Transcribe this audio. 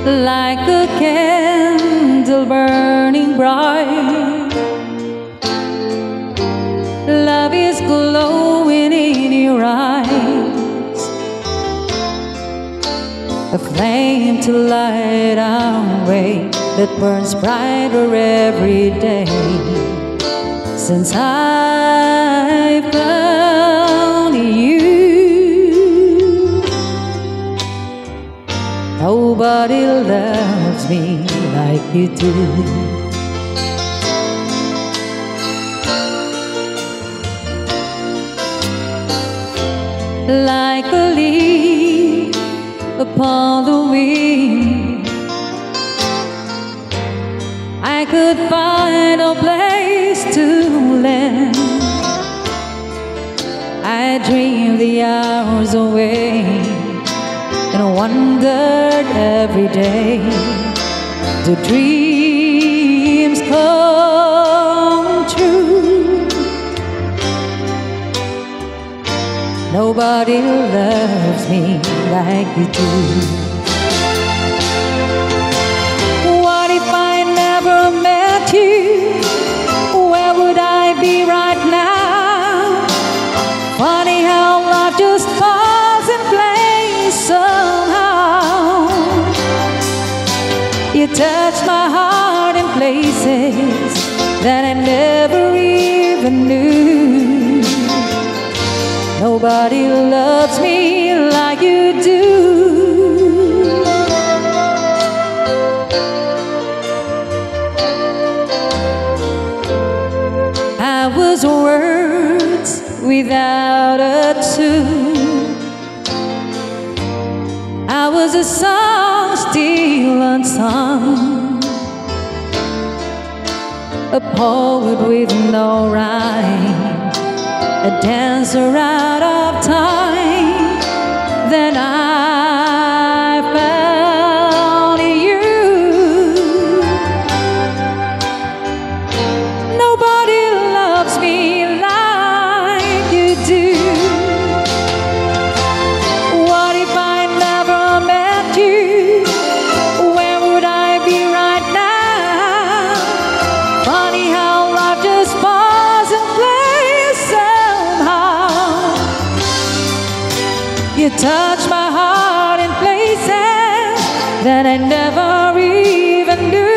like a candle burning bright. Love is glowing in your eyes, a flame to light our way that burns brighter every day. Since I found you, nobody loves me like you do. Like a leaf upon the wind, I could find a place to land. I dreamed the hours away and wondered every day, do dreams come true? Nobody loves me like you do. What if I never met you? Where would I be right now? Funny how life just falls in place somehow. You touch my heart in places that I never even knew. Nobody loves me like you do. I was words without a tune. I was a song still unsung, a poet with no rhyme, a dancer out of time. Then I found you. Nobody loves me like you do. What if I never met you? Where would I be right now? Funny how life just falls in place somehow. You touch my heart in places that I never even knew.